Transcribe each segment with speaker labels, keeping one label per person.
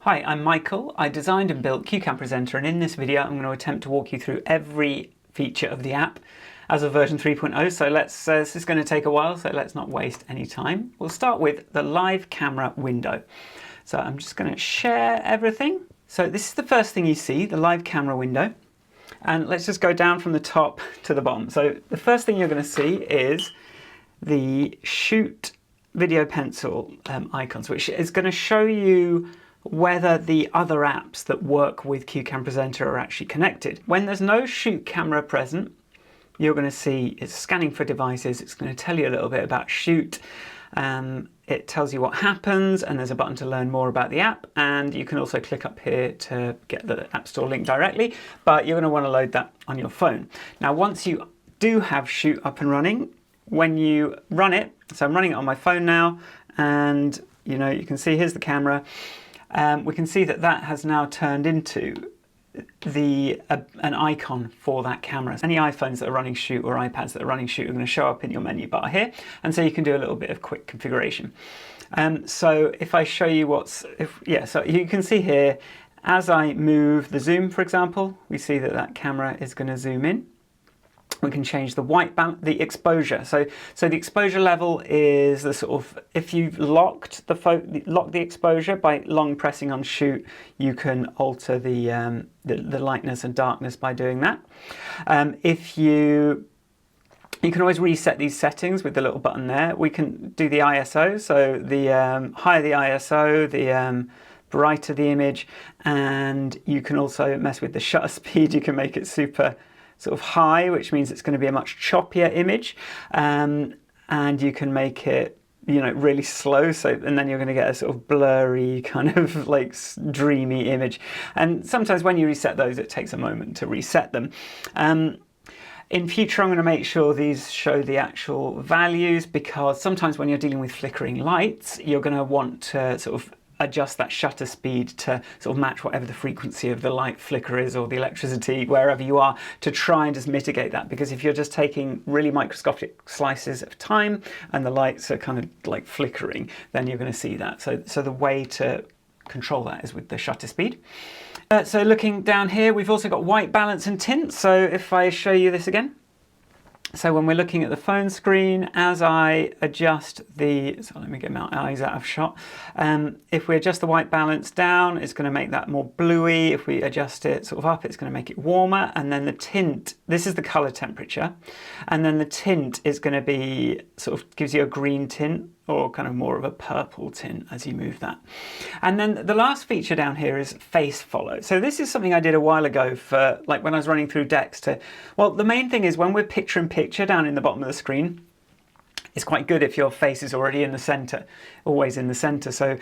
Speaker 1: Hi, I'm Michael. I designed and built CueCam Presenter, and in this video I'm going to attempt to walk you through every feature of the app as of version 3.0. So this is going to take a while, so let's not waste any time. We'll start with the live camera window. So I'm just going to share everything. So this is the first thing you see, the live camera window. And let's just go down from the top to the bottom. So the first thing you're going to see is the shoot video pencil icons, which is going to show you whether the other apps that work with CueCam Presenter are actually connected. When there's no shoot camera present, you're going to see it's scanning for devices. It's going to tell you a little bit about shoot. It tells you what happens, and there's a button to learn more about the app, and you can also click up here to get the App Store link directly, but you're going to want to load that on your phone. Now, once you do have shoot up and running, when you run it, so I'm running it on my phone now, and you can see here's the camera. We can see that that has now turned into an icon for that camera. Any iPhones that are running shoot or iPads that are running shoot are going to show up in your menu bar here, and so you can do a little bit of quick configuration. So if I show you so you can see here, as I move the zoom, for example, we see that that camera is going to zoom in. We can change the white balance, the exposure. So the exposure level is the sort of, if you've locked the exposure by long pressing on shoot, you can alter the lightness and darkness by doing that. You can always reset these settings with the little button there. We can do the ISO, so the higher the ISO, the brighter the image, and you can also mess with the shutter speed. You can make it super sort of high, which means it's going to be a much choppier image, and you can make it really slow, and then you're going to get a sort of blurry kind of like dreamy image. And sometimes when you reset those, it takes a moment to reset them. In future, I'm going to make sure these show the actual values, because sometimes when you're dealing with flickering lights, you're going to want to sort of adjust that shutter speed to sort of match whatever the frequency of the light flicker is, or the electricity wherever you are, to try and just mitigate that. Because if you're just taking really microscopic slices of time and the lights are kind of like flickering, then you're going to see that. So the way to control that is with the shutter speed. So looking down here, we've also got white balance and tint. So if I show you this again. So when we're looking at the phone screen, as I adjust so let me get my eyes out of shot. If we adjust the white balance down, it's going to make that more bluey. If we adjust it sort of up, it's going to make it warmer. And then the tint, this is the color temperature. And then the tint is going to be sort of gives you a green tint, or kind of more of a purple tint as you move that. And then the last feature down here is face follow. So this is something I did a while ago for like when I was running through decks the main thing is when we're picture in picture down in the bottom of the screen, it's quite good if your face is already in the center, always in the center. So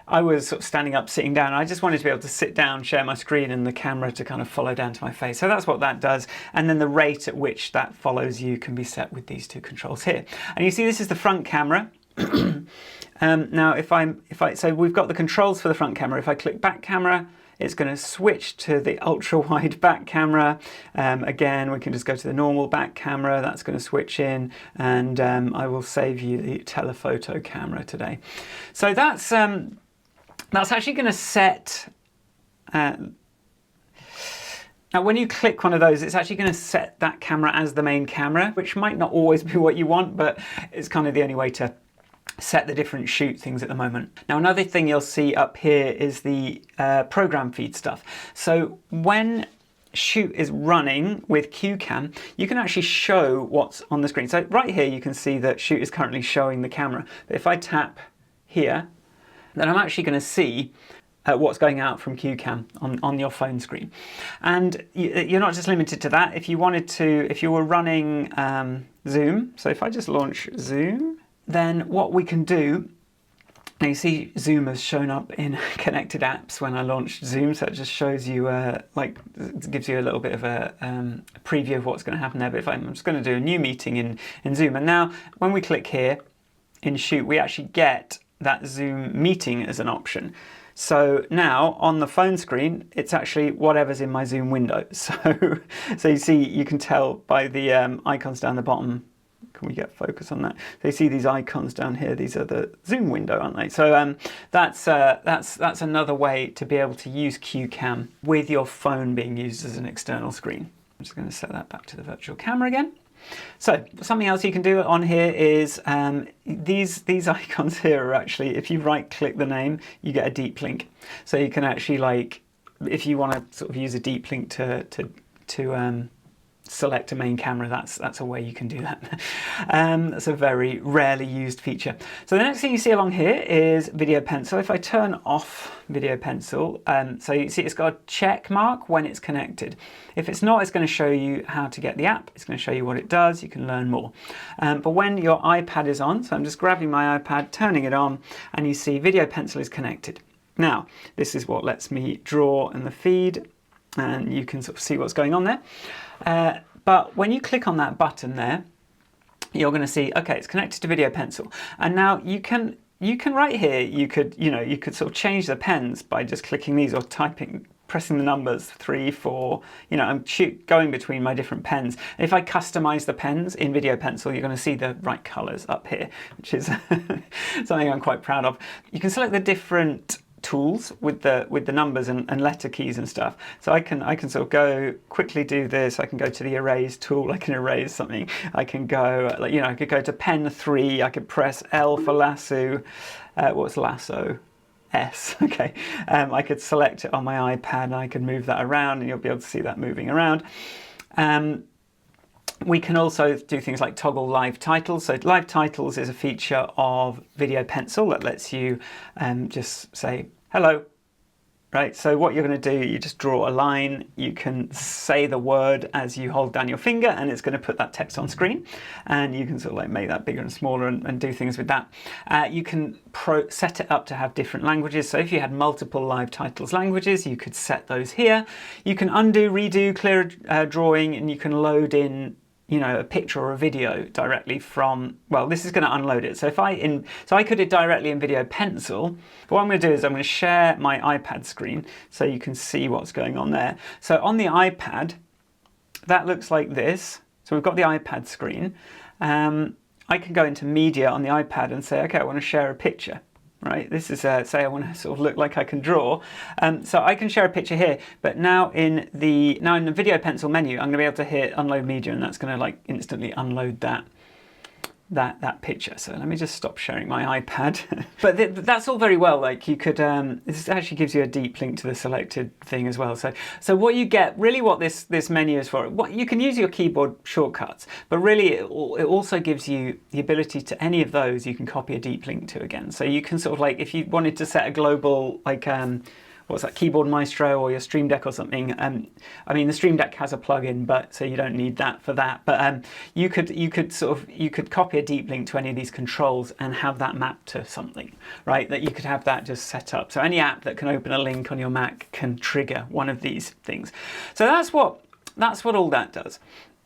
Speaker 1: I was sort of standing up, sitting down. I just wanted to be able to sit down, share my screen, and the camera to kind of follow down to my face. So that's what that does. And then the rate at which that follows you can be set with these two controls here. And you see this is the front camera. Now so we've got the controls for the front camera. If I click back camera, it's going to switch to the ultra wide back camera. Again, we can just go to the normal back camera. That's going to switch in, and I will save you the telephoto camera today. So that's actually going to set. Now, when you click one of those, it's actually going to set that camera as the main camera, which might not always be what you want, but it's kind of the only way to set the different shoot things at the moment. Now, another thing you'll see up here is the program feed stuff. So when shoot is running with CueCam, you can actually show what's on the screen. So right here, you can see that shoot is currently showing the camera. But if I tap here, then I'm actually going to see what's going out from CueCam on your phone screen. And you're not just limited to that. If you were running Zoom, so if I just launch Zoom, then what we can do, now you see Zoom has shown up in connected apps when I launched Zoom, so it just shows you, it gives you a little bit of a preview of what's going to happen there. But if I'm just going to do a new meeting in Zoom, and now when we click here in Shoot, we actually get that Zoom meeting as an option. So now on the phone screen, it's actually whatever's in my Zoom window. So you see, you can tell by the icons down the bottom can we get focus on that? So you see these icons down here. These are the zoom window, aren't they? So that's another way to be able to use CueCam with your phone being used as an external screen. I'm just going to set that back to the virtual camera again. So something else you can do on here is these icons here are actually, if you right click the name, you get a deep link. So you can actually, like, if you want to sort of use a deep link to select a main camera, that's a way you can do that. That's a very rarely used feature. So the next thing you see along here is Video Pencil. If I turn off Video Pencil, so you see it's got a check mark when it's connected. If it's not, it's going to show you how to get the app. It's going to show you what it does. You can learn more. But when your iPad is on, so I'm just grabbing my iPad, turning it on, and you see Video Pencil is connected. Now, this is what lets me draw in the feed, and you can sort of see what's going on there. But when you click on that button there, you're going to see, okay, it's connected to Video Pencil. And now you can right here, you could sort of change the pens by just clicking these or pressing the numbers 3, 4, I'm going between my different pens. And if I customize the pens in Video Pencil, you're going to see the right colors up here, which is something I'm quite proud of. You can select the different tools with the numbers and letter keys and stuff. So I can sort of go quickly do this. I can go to the erase tool. I can erase something. I can go, I could go to pen 3. I could press L for lasso. What's lasso? S. Okay. I could select it on my iPad and I could move that around, and you'll be able to see that moving around. We can also do things like toggle live titles. So live titles is a feature of Video Pencil that lets you just say, hello, right? So what you're going to do, you just draw a line. You can say the word as you hold down your finger, and it's going to put that text on screen. And you can sort of like make that bigger and smaller and do things with that. You can set it up to have different languages. So if you had multiple live titles languages, you could set those here. You can undo, redo, clear drawing, and you can load in a picture or a video directly from, well, this is going to unload it. So I could do it directly in Video Pencil. But what I'm going to do is I'm going to share my iPad screen so you can see what's going on there. So on the iPad, that looks like this. So we've got the iPad screen. I can go into Media on the iPad and say, okay, I want to share a picture. Right, this is say I want to sort of look like I can draw, so I can share a picture here. But now in the Video Pencil menu, I'm going to be able to hit Unload Media, and that's going to like instantly unload that picture. So let me just stop sharing my iPad. But that's all very well. Like you could, this actually gives you a deep link to the selected thing as well. So what you get, really what this menu is for, you can use your keyboard shortcuts, but really it also gives you the ability to any of those you can copy a deep link to again. So you can sort of like, if you wanted to set a global, like, what's that, Keyboard Maestro or your Stream Deck or something. I mean, the Stream Deck has a plugin, but so you don't need that for that. But you could copy a deep link to any of these controls and have that mapped to something, right? That you could have that just set up. So any app that can open a link on your Mac can trigger one of these things. So that's what all that does.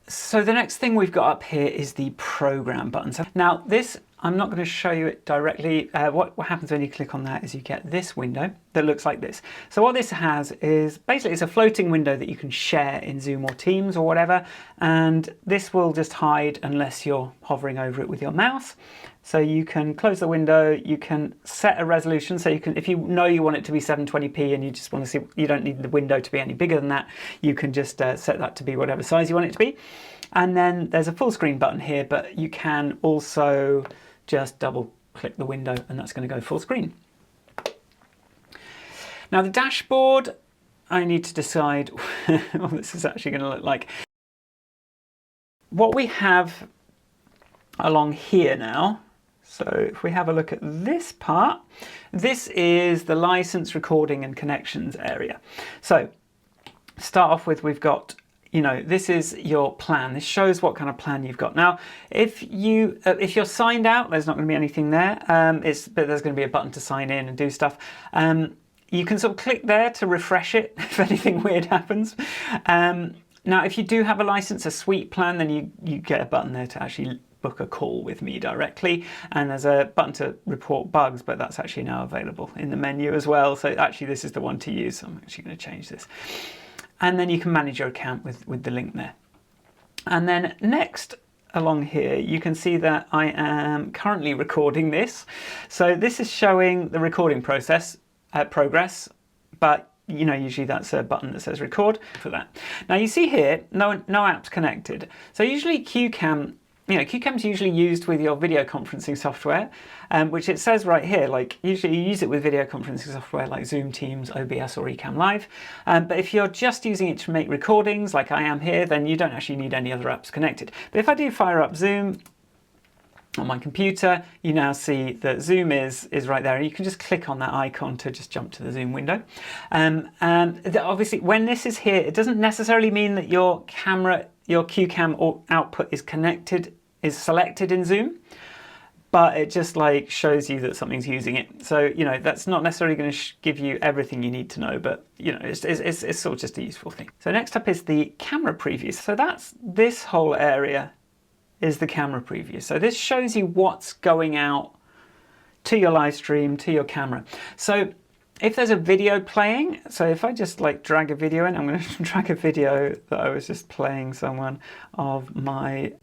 Speaker 1: So the next thing we've got up here is the program button. So now this, I'm not going to show you it directly. What happens when you click on that is you get this window that looks like this. So what this has is basically it's a floating window that you can share in Zoom or Teams or whatever, and this will just hide unless you're hovering over it with your mouse. So you can close the window, you can set a resolution, so you can, if you know you want it to be 720p and you just want to see, you don't need the window to be any bigger than that, you can just set that to be whatever size you want it to be. And then there's a full screen button here, but you can also just double click the window and that's going to go full screen. Now the dashboard, I need to decide what this is actually going to look like. What we have along here now, so if we have a look at this part, this is the license, recording and connections area. So start off with, we've got, this is your plan. This shows what kind of plan you've got. Now, if you're signed out, there's not going to be anything there. But there's going to be a button to sign in and do stuff. You can sort of click there to refresh it if anything weird happens. Now, if you do have a license, a suite plan, then you get a button there to actually book a call with me directly, and there's a button to report bugs, but that's actually now available in the menu as well. So actually this is the one to use, so I'm actually going to change this. And then you can manage your account with the link there. And then next, along here, you can see that I am currently recording this. So this is showing the recording process progress, but you know, usually that's a button that says record for that. Now you see here, no apps connected. So usually CueCam, CueCam's usually used with your video conferencing software, which it says right here, like usually you use it with video conferencing software like Zoom, Teams, OBS or eCam Live. But if you're just using it to make recordings like I am here, then you don't actually need any other apps connected. But if I do fire up Zoom on my computer, you now see that Zoom is right there. You can just click on that icon to just jump to the Zoom window. And obviously when this is here, it doesn't necessarily mean that your camera, your CueCam output is selected in Zoom, but it just like shows you that something's using it. So, you know, that's not necessarily going to give you everything you need to know, but you know, it's sort of just a useful thing. So next up is the camera preview. So that's this whole area is the camera preview. So this shows you what's going out to your live stream, to your camera. So if there's a video playing, so if I just like drag a video in, I'm going to drag a video that I was just playing someone of my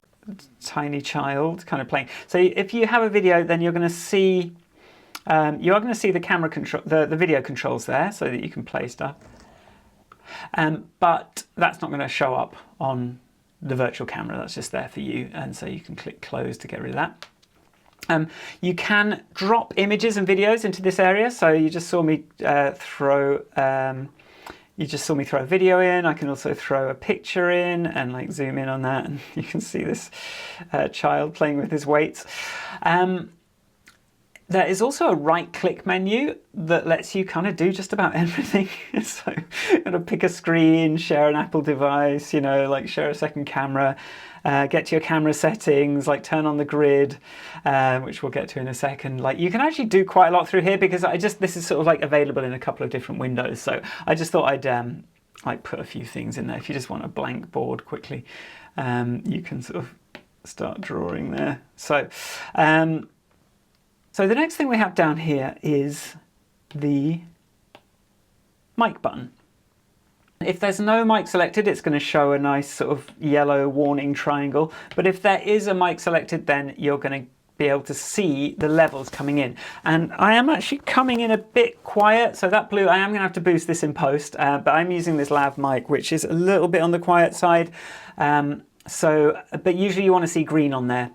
Speaker 1: tiny child kind of playing. So if you have a video, then you're going to see, the camera control, the video controls there so that you can play stuff. But that's not going to show up on the virtual camera, that's just there for you, and so you can click close to get rid of that. You can drop images and videos into this area. So you just saw me throw a video in. I can also throw a picture in and like zoom in on that, and you can see this child playing with his weights. There is also a right-click menu that lets you kind of do just about everything. So you're going to pick a screen, share an Apple device, you know, like share a second camera, get to your camera settings, like turn on the grid, which we'll get to in a second. Like you can actually do quite a lot through here because this is sort of like available in a couple of different windows. So I just thought I'd like put a few things in there. If you just want a blank board quickly, you can sort of start drawing there. So the next thing we have down here is the mic button. If there's no mic selected, it's going to show a nice sort of yellow warning triangle. But if there is a mic selected, then you're going to be able to see the levels coming in. And I am actually coming in a bit quiet. So that blue, I am going to have to boost this in post, but I'm using this lav mic, which is a little bit on the quiet side. But usually you want to see green on there,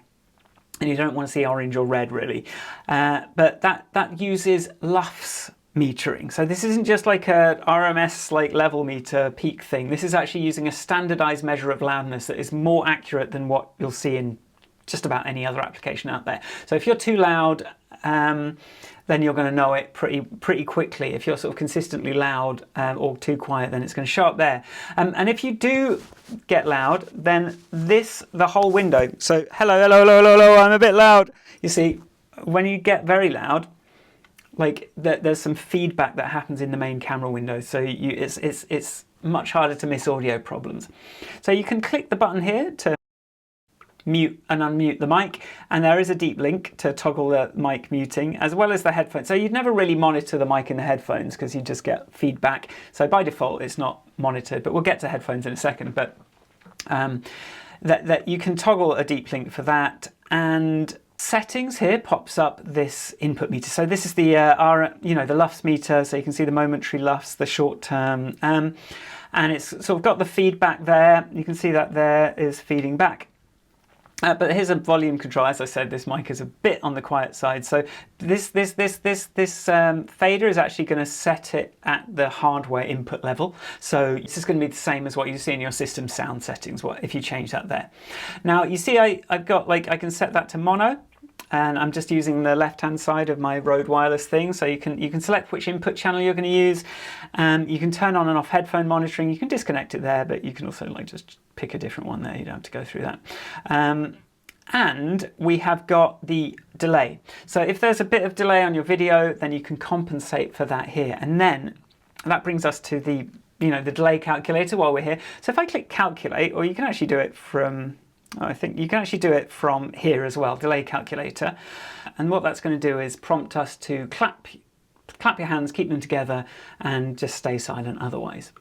Speaker 1: and you don't want to see orange or red really. But that uses LUTs metering. So this isn't just like a RMS like level meter peak thing. This is actually using a standardized measure of loudness that is more accurate than what you'll see in just about any other application out there. So if you're too loud, then you're going to know it pretty quickly. If you're sort of consistently loud or too quiet, then it's going to show up there. And if you do get loud, then the whole window. So hello, I'm a bit loud. You see, when you get very loud, like there's some feedback that happens in the main camera window. So it's much harder to miss audio problems. So you can click the button here to mute and unmute the mic, and there is a deep link to toggle the mic muting as well as the headphones. So you'd never really monitor the mic in the headphones because you just get feedback. So by default it's not monitored, but we'll get to headphones in a second. But that you can toggle a deep link for that. And settings here pops up this input meter. So this is the the LUTs meter, so you can see the momentary LUTs, the short term, and it's sort of got the feedback there. You can see that there is feeding back. But here's a volume control. As I said, this mic is a bit on the quiet side. So this fader is actually going to set it at the hardware input level. So this is going to be the same as what you see in your system sound settings. If you change that there. Now you see, I've got I can set that to mono, and I'm just using the left-hand side of my Rode Wireless thing. So you can select which input channel you're going to use. You can turn on and off headphone monitoring. You can disconnect it there, but you can also just pick a different one there. You don't have to go through that. And we have got the delay. So if there's a bit of delay on your video, then you can compensate for that here. And then that brings us to the delay calculator while we're here. So if I click calculate, or you can actually do it from, I think you can actually do it from here as well, delay calculator. And what that's going to do is prompt us to clap your hands, keep them together, and just stay silent otherwise.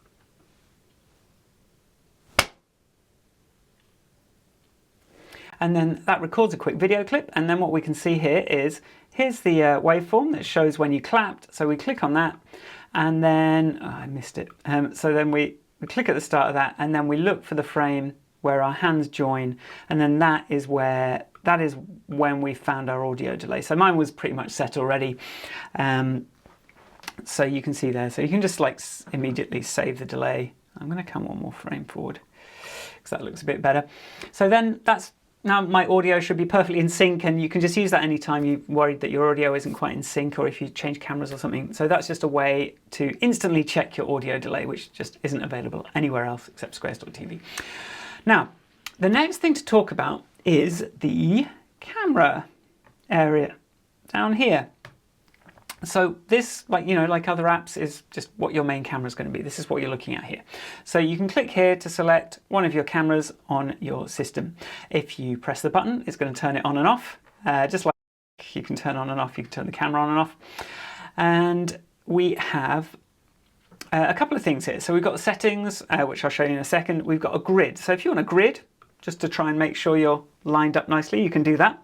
Speaker 1: and then that records a quick video clip. And then what we can see here is, here's the waveform that shows when you clapped. So we click on that, and then, oh, I missed it. So then we click at the start of that, and then we look for the frame where our hands join, and then that is when we found our audio delay. So mine was pretty much set already. So you can see there, so you can just like immediately save the delay. I'm going to come one more frame forward because that looks a bit better. So then now my audio should be perfectly in sync, and you can just use that anytime you're worried that your audio isn't quite in sync, or if you change cameras or something. So that's just a way to instantly check your audio delay, which just isn't available anywhere else except Squares.tv. Now, the next thing to talk about is the camera area down here. So this, like other apps, is just what your main camera is going to be. This is what you're looking at here. So you can click here to select one of your cameras on your system. If you press the button, it's going to turn it on and off. Just like you can turn on and off, you can turn the camera on and off. And we have a couple of things here. So we've got the settings, which I'll show you in a second. We've got a grid. So if you want a grid, just to try and make sure you're lined up nicely, you can do that.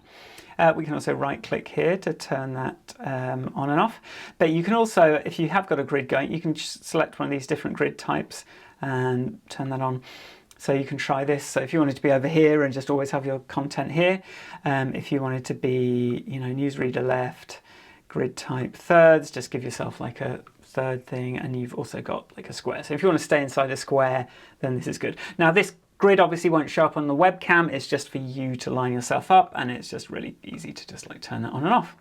Speaker 1: We can also right click here to turn that on and off. But you can also, if you have got a grid going, you can just select one of these different grid types and turn that on. So you can try this. So if you wanted to be over here and just always have your content here, if you wanted to be, newsreader left, grid type thirds, just give yourself like a third thing, and you've also got like a square. So if you want to stay inside a square, then this is good. Now this grid obviously won't show up on the webcam. It's just for you to line yourself up, and it's just really easy to just like turn that on and off.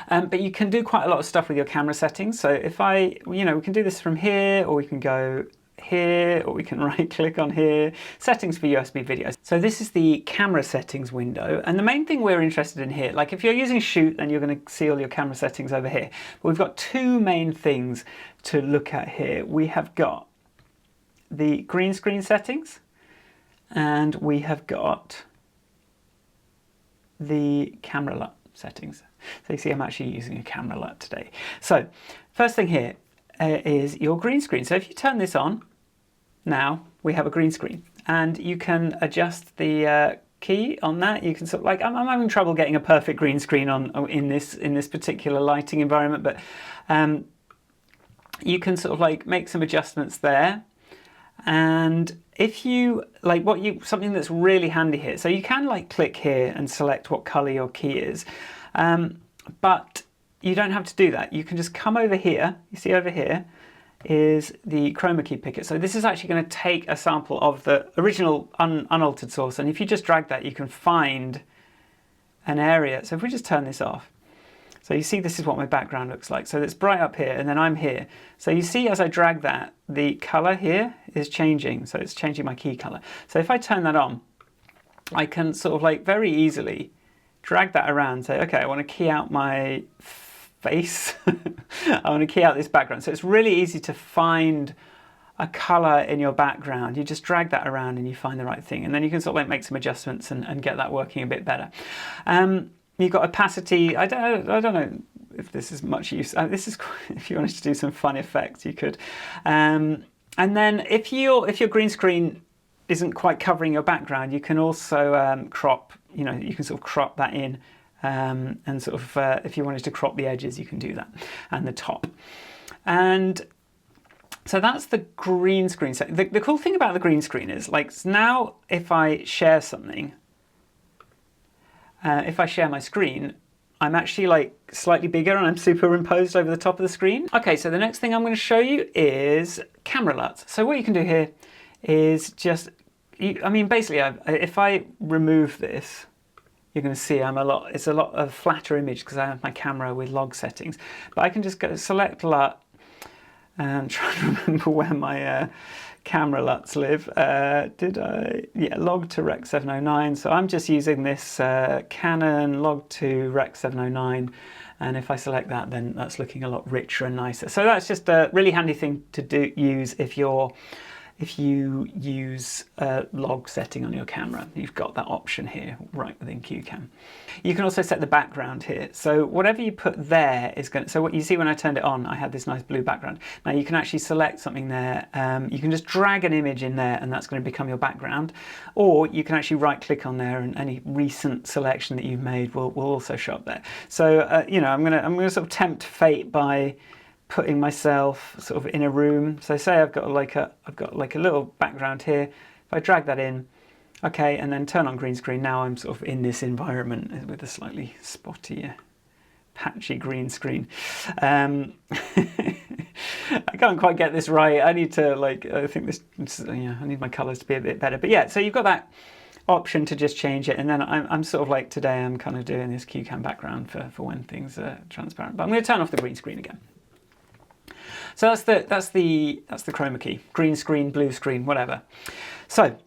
Speaker 1: But you can do quite a lot of stuff with your camera settings. So if we can do this from here, or we can go here, or we can right click on here, settings for USB videos. So this is the camera settings window, and the main thing we're interested in here, like if you're using Shoot, then you're going to see all your camera settings over here. But we've got two main things to look at here. We have got the green screen settings, and we have got the camera LUT settings. So you see I'm actually using a camera LUT today. So first thing here is your green screen. So if you turn this on, now we have a green screen, and you can adjust the key on that. You can sort of like, I'm having trouble getting a perfect green screen in this particular lighting environment, but you can sort of like make some adjustments there. And if you like something that's really handy here, so you can like click here and select what color your key is, but you don't have to do that. You can just come over here. You see over here is the chroma key picker. So this is actually going to take a sample of the original unaltered source, and if you just drag that, you can find an area. So if we just turn this off, so you see this is what my background looks like. So it's bright up here, and then I'm here. So you see as I drag that, the color here is changing. So it's changing my key color. So if I turn that on, I can sort of like very easily drag that around, say, okay, I want to key out my face. I want to key out this background. So it's really easy to find a color in your background. You just drag that around and you find the right thing. And then you can sort of like make some adjustments and get that working a bit better. You've got opacity. I don't know if this is much use. This is if you wanted to do some fun effects, you could. And then if your green screen isn't quite covering your background, you can also crop. You can sort of crop that in, and sort of if you wanted to crop the edges, you can do that, and the top. And so that's the green screen setting. The cool thing about the green screen is like now if I share something. If I share my screen, I'm actually like slightly bigger and I'm superimposed over the top of the screen. Okay, so the next thing I'm going to show you is camera LUTs. So what you can do here is just, basically if I remove this, you're going to see it's a lot of flatter image because I have my camera with log settings. But I can just go select LUT and try to remember where my camera LUTs live. Log to Rec 709. So I'm just using this Canon log to Rec 709, and if I select that, then that's looking a lot richer and nicer. So that's just a really handy thing to use if you're if you use a log setting on your camera. You've got that option here right within CueCam. You can also set the background here. So whatever you put there is going to, so what you see when I turned it on, I had this nice blue background. Now you can actually select something there. You can just drag an image in there and that's going to become your background. Or you can actually right click on there and any recent selection that you've made will also show up there. So, you know, I'm gonna sort of tempt fate by putting myself sort of in a room. So say I've got like a little background here. If I drag that in, okay, and then turn on green screen, now I'm sort of in this environment with a slightly spotty, patchy green screen. I can't quite get this right. I need to I think this, yeah, I need my colors to be a bit better. But yeah, so you've got that option to just change it, and then I'm sort of like today I'm kind of doing this CueCam background for when things are transparent. But I'm going to turn off the green screen again. So that's the chroma key, green screen, blue screen, whatever. So,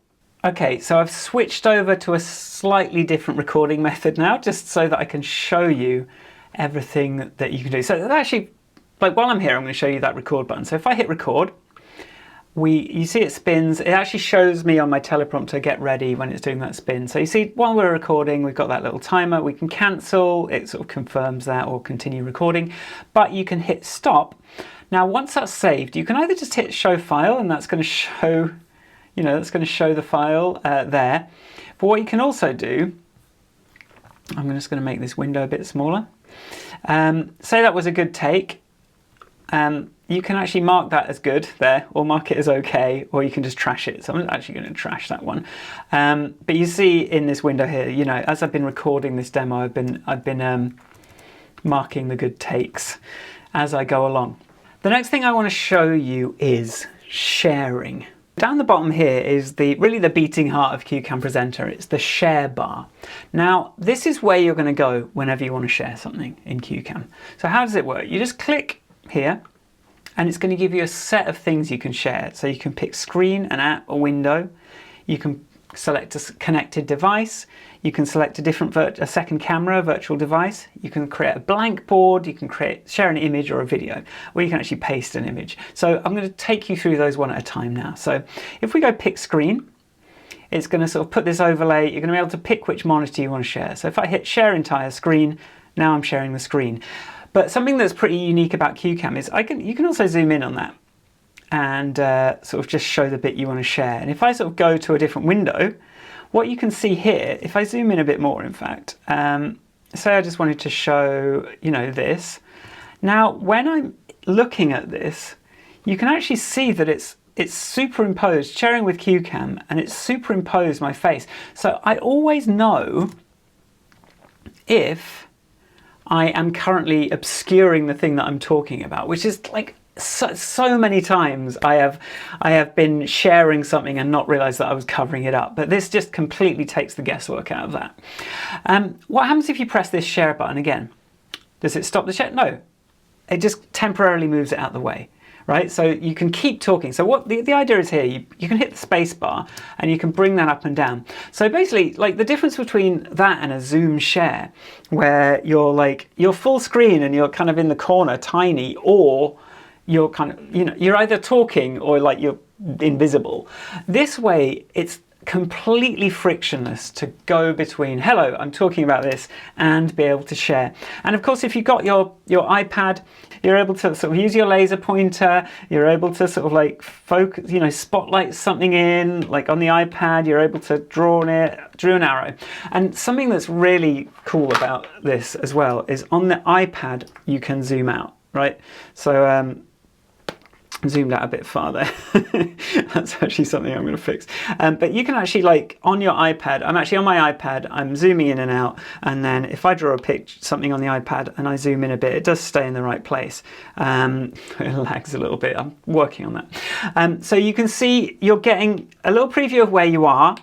Speaker 1: okay, so I've switched over to a slightly different recording method now, just so that I can show you everything that you can do. So that actually, like while I'm here, I'm going to show you that record button. So if I hit record, you see it spins. It actually shows me on my teleprompter, get ready, when it's doing that spin. So you see, while we're recording, we've got that little timer. We can cancel, it sort of confirms that, or continue recording, but you can hit stop. Now, once that's saved, you can either just hit show file, and that's going to show, you know, that's going to show the file there. But what you can also do, I'm just going to make this window a bit smaller. Say that was a good take. You can actually mark that as good there, or mark it as okay, or you can just trash it. So I'm actually going to trash that one. But you see in this window here, you know, as I've been recording this demo, I've been marking the good takes as I go along. The next thing I want to show you is sharing. Down the bottom here is really the beating heart of CueCam Presenter. It's the share bar. Now, this is where you're going to go whenever you want to share something in CueCam. So how does it work? You just click here, and it's going to give you a set of things you can share. So you can pick screen, an app, a window. You can select a connected device. You can select a second camera, a virtual device. You can create a blank board. You can share an image or a video, or you can actually paste an image. So I'm going to take you through those one at a time now. So if we go pick screen, it's going to sort of put this overlay. You're going to be able to pick which monitor you want to share. So if I hit share entire screen, now I'm sharing the screen. But something that's pretty unique about CueCam is you can also zoom in on that and sort of just show the bit you want to share. And if I sort of go to a different window, what you can see here, if I zoom in a bit more, in fact, say I just wanted to show, you know, this. Now, when I'm looking at this, you can actually see that it's superimposed, sharing with CueCam, and it's superimposed my face. So I always know if I am currently obscuring the thing that I'm talking about, which is like so many times I have been sharing something and not realized that I was covering it up. But this just completely takes the guesswork out of that. What happens if you press this share button again? Does it stop the share? No, it just temporarily moves it out of the way. Right, so you can keep talking. So what the idea is here, you can hit the space bar and you can bring that up and down. So basically, like the difference between that and a zoom share, where you're full screen and you're kind of in the corner, tiny, or you're kind of, you know, you're either talking or like you're invisible. This way, it's completely frictionless to go between, hello, I'm talking about this, and be able to share. And of course, if you've got your iPad, you're able to sort of use your laser pointer, you're able to sort of like focus, you know, spotlight something in, like on the iPad, you're able to draw an arrow. And something that's really cool about this as well is on the iPad, you can zoom out, right? So, zoomed out a bit farther. That's actually something I'm going to fix. But you can actually, like on your iPad, I'm actually on my iPad, I'm zooming in and out, and then if I draw a picture, something on the iPad and I zoom in a bit, it does stay in the right place. It lags a little bit, I'm working on that. So you can see you're getting a little preview of where you are.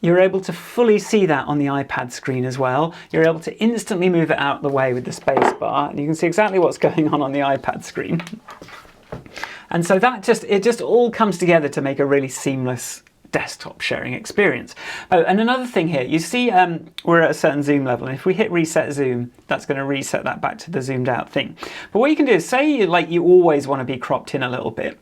Speaker 1: You're able to fully see that on the iPad screen as well. You're able to instantly move it out of the way with the space bar, and you can see exactly what's going on the iPad screen. And so it just all comes together to make a really seamless desktop sharing experience. Oh, and another thing here, you see we're at a certain zoom level, and if we hit reset zoom, that's going to reset that back to the zoomed out thing. But what you can do is, say you always want to be cropped in a little bit,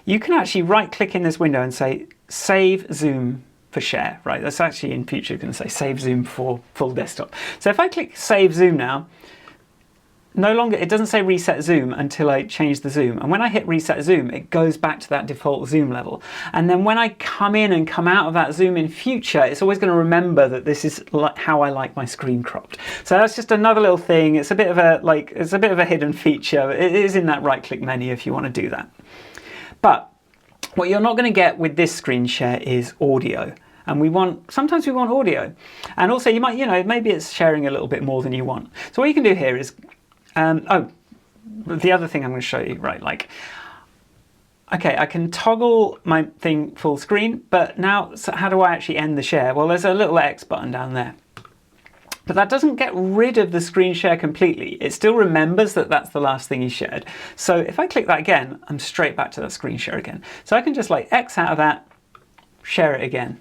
Speaker 1: you can actually right click in this window and say save zoom for share, right? That's actually in future you can say save zoom for full desktop. So if I click save zoom now, no longer, it doesn't say reset zoom until I change the zoom. And when I hit reset zoom, it goes back to that default zoom level. And then when I come in and come out of that zoom in future, it's always going to remember that this is how I like my screen cropped. So that's just another little thing. It's a bit of a hidden feature. It is in that right click menu if you want to do that. But what you're not going to get with this screen share is audio. And sometimes we want audio. And also you might, maybe it's sharing a little bit more than you want. So what you can do here is, the other thing I'm going to show you, right, okay, I can toggle my thing full screen, but now, so how do I actually end the share? Well, there's a little X button down there. But that doesn't get rid of the screen share completely. It still remembers that that's the last thing you shared. So if I click that again, I'm straight back to that screen share again. So I can just X out of that, share it again.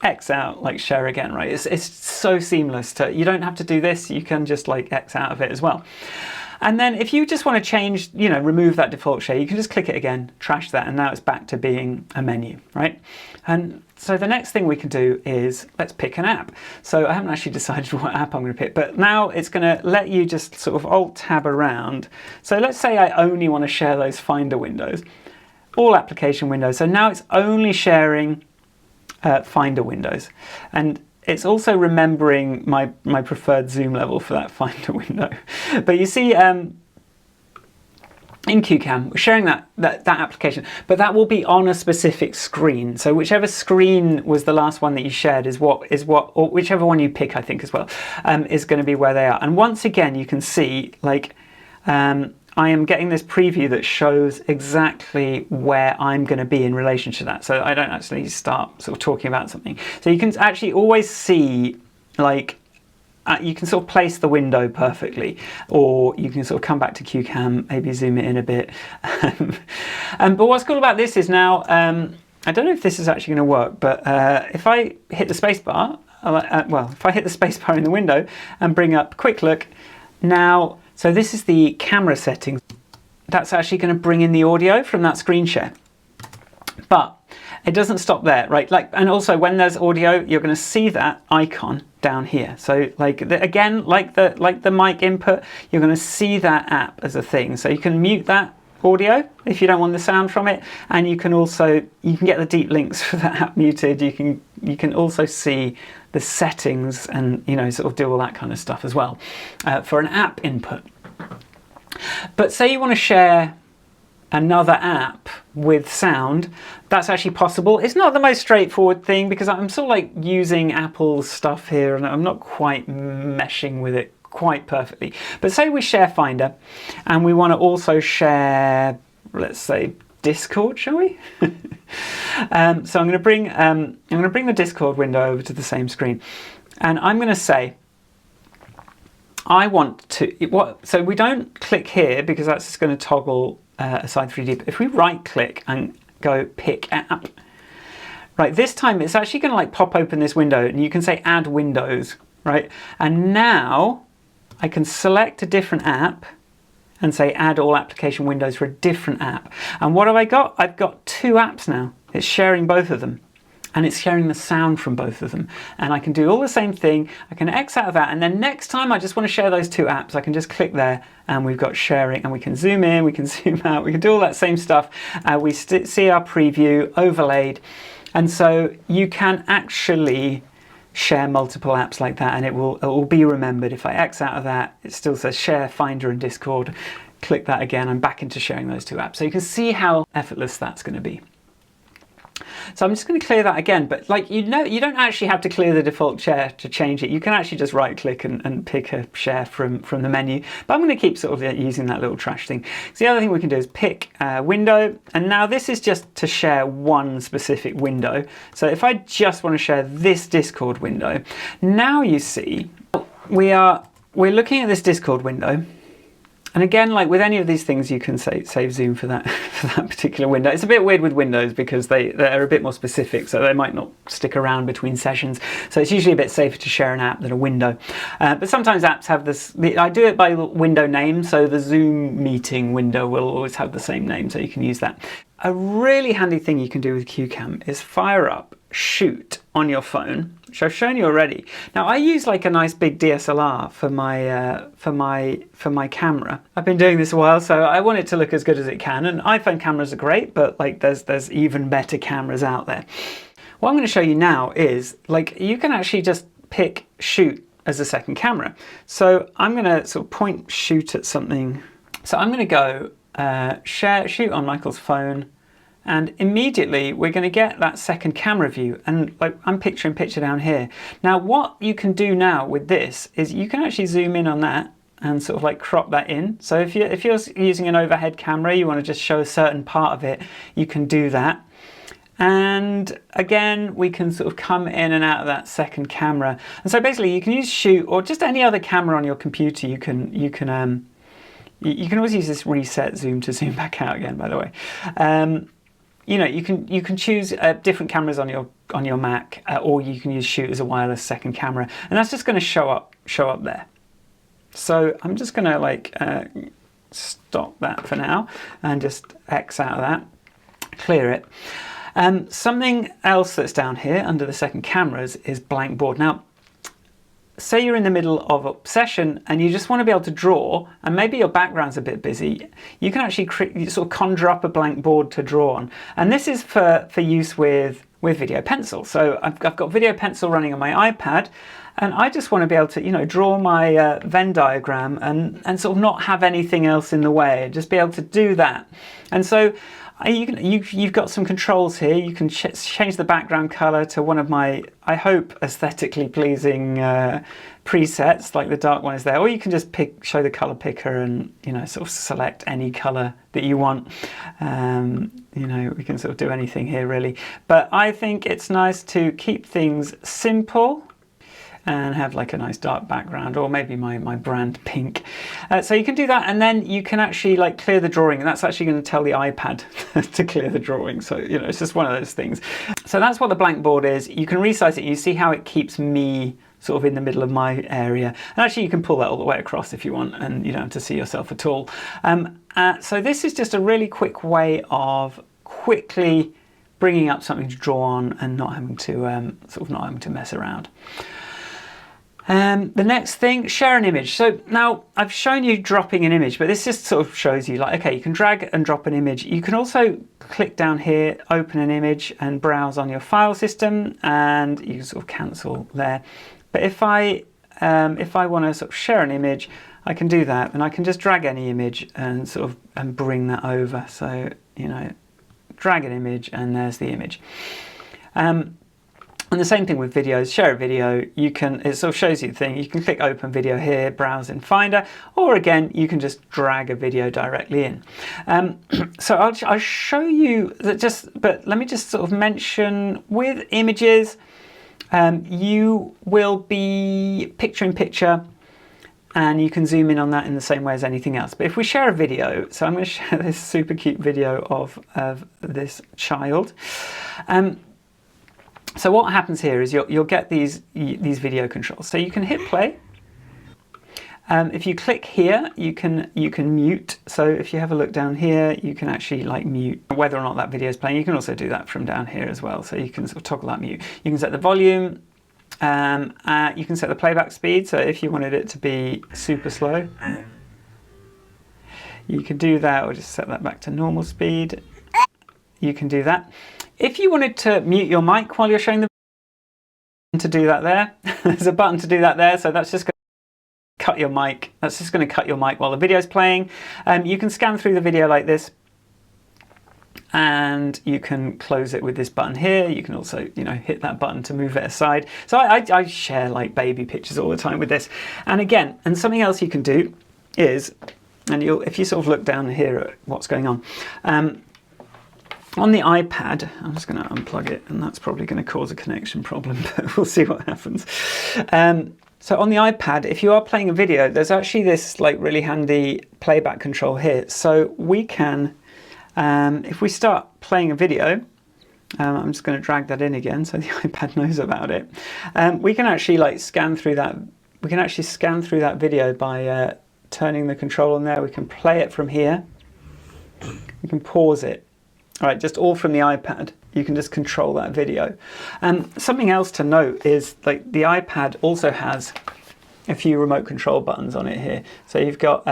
Speaker 1: X out, share again, right? It's so seamless. You don't have to do this. You can just X out of it as well. And then if you just want to change, remove that default share, you can just click it again, trash that, and now it's back to being a menu, right? And so the next thing we can do is, let's pick an app. So I haven't actually decided what app I'm going to pick, but now it's going to let you just sort of Alt-tab around. So let's say I only want to share those Finder windows, all application windows. So now it's only sharing Finder windows, and it's also remembering my preferred zoom level for that Finder window. But you see, in CueCam, we're sharing that application, but that will be on a specific screen. So whichever screen was the last one that you shared or whichever one you pick, I think as well, is going to be where they are. And once again, you can see I am getting this preview that shows exactly where I'm going to be in relation to that. So I don't actually start sort of talking about something. So you can actually always see, you can sort of place the window perfectly, or you can sort of come back to CueCam, maybe zoom it in a bit. But what's cool about this is now, I don't know if this is actually going to work, but if I hit the spacebar, if I hit the spacebar in the window and bring up Quick Look, now, so this is the camera settings. That's actually going to bring in the audio from that screen share. But it doesn't stop there, right? And also when there's audio, you're going to see that icon down here. So again, like the mic input, you're going to see that app as a thing. So you can mute that audio if you don't want the sound from it, and you can get the deep links for that app muted. You can also see the settings and sort of do all that kind of stuff as well for an app input. But say you want to share another app with sound, that's actually possible. It's not the most straightforward thing because I'm sort of using Apple's stuff here and I'm not quite meshing with it quite perfectly. But say we share Finder and we want to also share, let's say, Discord, shall we? So I'm going to bring the Discord window over to the same screen, and I'm going to say I want to so we don't click here because that's just going to toggle aside 3D. But if we right click and go pick app, right, this time it's actually going to pop open this window and you can say add windows, right? And now I can select a different app and say add all application windows for a different app. And what have I got? I've got two apps now. It's sharing both of them. And it's sharing the sound from both of them. And I can do all the same thing. I can X out of that. And then next time I just want to share those two apps, I can just click there and we've got sharing, and we can zoom in, we can zoom out, we can do all that same stuff. We see our preview overlaid. And so you can actually share multiple apps like that, and it will be remembered. If I X out of that, it still says share Finder and Discord. Click that again, I'm back into sharing those two apps. So you can see how effortless that's going to be. So I'm just going to clear that again, but you don't actually have to clear the default share to change it. You can actually just right click and pick a share from the menu, but I'm going to keep sort of using that little trash thing. So the other thing we can do is pick a window, and now this is just to share one specific window. So if I just want to share this Discord window, now you see we're looking at this Discord window, And again, like with any of these things, you can save zoom for that for that particular window. It's a bit weird with Windows because they're a bit more specific, so they might not stick around between sessions. So it's usually a bit safer to share an app than a window. But sometimes apps have this. I do it by window name, so the Zoom meeting window will always have the same name, so you can use that. A really handy thing you can do with CueCam is fire up Shoot on your phone, which I've shown you already. Now I use like a nice big DSLR for my camera. I've been doing this a while, so I want it to look as good as it can. And iPhone cameras are great, but like there's even better cameras out there. What I'm going to show you now is like you can actually just pick Shoot as a second camera. So I'm going to sort of point Shoot at something. So I'm going to go shoot on Michael's phone. And immediately we're going to get that second camera view, and like I'm picture in picture down here. Now what you can do now with this is you can actually zoom in on that and sort of like crop that in. So if you're using an overhead camera, you want to just show a certain part of it, you can do that. And again, we can sort of come in and out of that second camera. And so basically you can use Shoot or just any other camera on your computer. You can always use this reset zoom to zoom back out again, by the way. You know, you can choose different cameras on your Mac, or you can use Shoot as a wireless second camera, and that's just going to show up there. So I'm just going to like stop that for now and just X out of that, clear it. Something else that's down here under the second cameras is blank board. Now, say you're in the middle of a session and you just want to be able to draw, and maybe your background's a bit busy, you can actually sort of conjure up a blank board to draw on. And this is for use with Video Pencil. So I've got Video Pencil running on my iPad, and I just want to be able to, you know, draw my Venn diagram and sort of not have anything else in the way, just be able to do that. And so you've got some controls here. You can change the background color to one of my, I hope, aesthetically pleasing presets, like the dark one is there, or you can just show the color picker and, you know, sort of select any color that you want. You know, we can sort of do anything here really, but I think it's nice to keep things simple and have like a nice dark background, or maybe my brand pink. So you can do that, and then you can actually like clear the drawing, and that's actually going to tell the iPad to clear the drawing. So, you know, it's just one of those things. So that's what the blank board is. You can resize it. You see how it keeps me sort of in the middle of my area. And actually you can pull that all the way across if you want, and you don't have to see yourself at all. So this is just a really quick way of quickly bringing up something to draw on and not having to mess around. The next thing, share an image. So now I've shown you dropping an image, but this just sort of shows you like, okay, you can drag and drop an image. You can also click down here, open an image and browse on your file system, and you can sort of cancel there. But if I want to sort of share an image, I can do that, and I can just drag any image and sort of and bring that over. So, you know, drag an image and there's the image. And the same thing with videos. Share a video, it sort of shows you the thing. You can click open video here, browse in Finder, or again, you can just drag a video directly in. So I'll show you that but let me just sort of mention with images, you will be picture in picture, and you can zoom in on that in the same way as anything else. But if we share a video, so I'm going to share this super cute video of this child. So what happens here is you'll get these video controls. So you can hit play. If you click here, you can mute. So if you have a look down here, you can actually like mute whether or not that video is playing. You can also do that from down here as well. So you can sort of toggle that mute. You can set the volume. You can set the playback speed. So if you wanted it to be super slow, you can do that, or just set that back to normal speed. You can do that. If you wanted to mute your mic while you're showing the to do that there, there's a button to do that there. So that's just going to cut your mic. That's just going to cut your mic while the video is playing. You can scan through the video like this, and you can close it with this button here. You can also, you know, hit that button to move it aside. So I share like baby pictures all the time with this. And again, and something else you can do is, and if you sort of look down here at what's going on, on the iPad, I'm just going to unplug it, and that's probably going to cause a connection problem, but we'll see what happens. So on the iPad, if you are playing a video, there's actually this like really handy playback control here. So we can, if we start playing a video, I'm just going to drag that in again so the iPad knows about it. We can actually like scan through that. We can actually scan through that video by turning the control on there. We can play it from here. We can pause it. All right, just all from the iPad. You can just control that video. Something else to note is like the iPad also has a few remote control buttons on it here. So you've got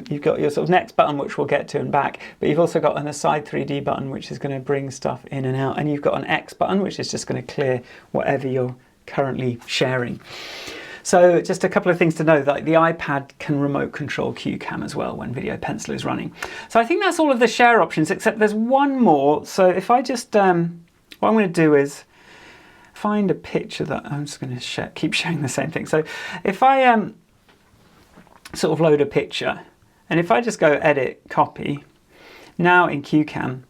Speaker 1: your sort of next button, which we'll get to and back, but you've also got an aside 3D button, which is going to bring stuff in and out, and you've got an X button, which is just going to clear whatever you're currently sharing. So just a couple of things to know, that the iPad can remote control CueCam as well when Video Pencil is running. So I think that's all of the share options, except there's one more. So if I just, what I'm going to do is find a picture that I'm just going to keep showing the same thing. So if I sort of load a picture, and if I just go edit, copy, now in CueCam,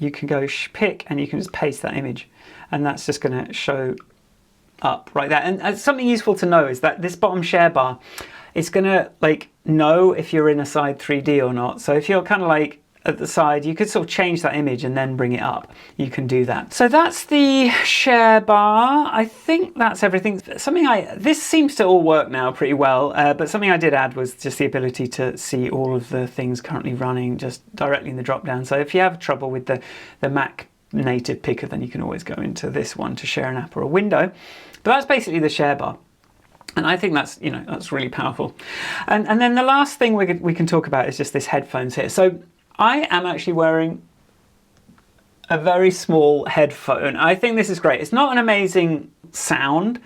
Speaker 1: you can go pick and you can just paste that image, and that's just going to show up right there. And something useful to know is that this bottom share bar is going to like know if you're in a side 3D or not. So if you're kind of like at the side, you could sort of change that image and then bring it up. You can do that. So that's the share bar. I think that's everything. This seems to all work now pretty well, but something I did add was just the ability to see all of the things currently running just directly in the drop down. So if you have trouble with the Mac native picker, then you can always go into this one to share an app or a window. But that's basically the share bar. And I think that's, you know, that's really powerful. And then the last thing we can talk about is just this headphones here. So I am actually wearing a very small headphone. I think this is great. It's not an amazing sound,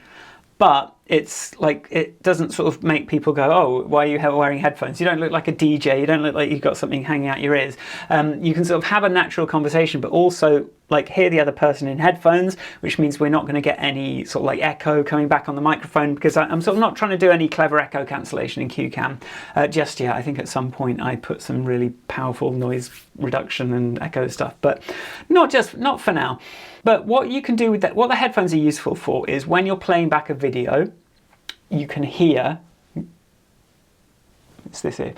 Speaker 1: but it's like, it doesn't sort of make people go, oh, why are you wearing headphones? You don't look like a DJ. You don't look like you've got something hanging out your ears. You can sort of have a natural conversation, but also like hear the other person in headphones, which means we're not going to get any sort of like echo coming back on the microphone, because I'm sort of not trying to do any clever echo cancellation in CueCam just yet. I think at some point I put some really powerful noise reduction and echo stuff, but not for now. But what you can do with that, what the headphones are useful for, is when you're playing back a video, you can hear, it's this here,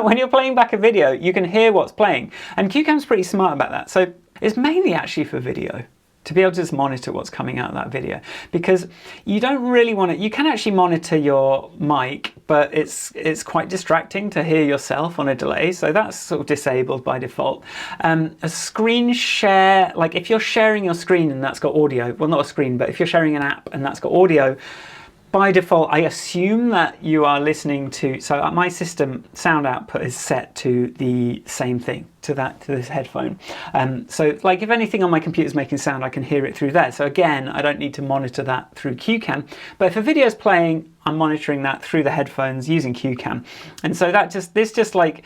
Speaker 1: when you're playing back a video, you can hear what's playing. And CueCam's pretty smart about that. So it's mainly actually for video, to be able to just monitor what's coming out of that video, because you don't really want to, you can actually monitor your mic, but it's quite distracting to hear yourself on a delay, so that's sort of disabled by default. A screen share, like if you're sharing your screen and that's got audio, well, not a screen, but if you're sharing an app and that's got audio, by default, I assume that you are listening to, so my system sound output is set to the same thing, to this headphone. So like if anything on my computer is making sound, I can hear it through there. So again, I don't need to monitor that through CueCam, but if a video is playing, I'm monitoring that through the headphones using CueCam. And so this just like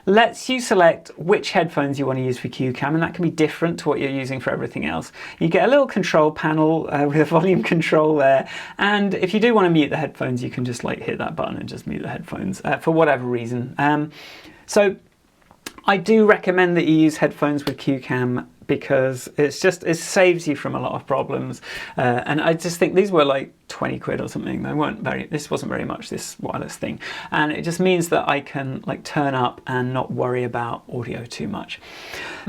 Speaker 1: lets you select which headphones you want to use for CueCam, and that can be different to what you're using for everything else. You get a little control panel with a volume control there, and if you do want to mute the headphones, you can just like hit that button and just mute the headphones for whatever reason. So I do recommend that you use headphones with CueCam, because it saves you from a lot of problems. And I just think these were like 20 quid or something. This wasn't very much, this wireless thing. And it just means that I can like turn up and not worry about audio too much.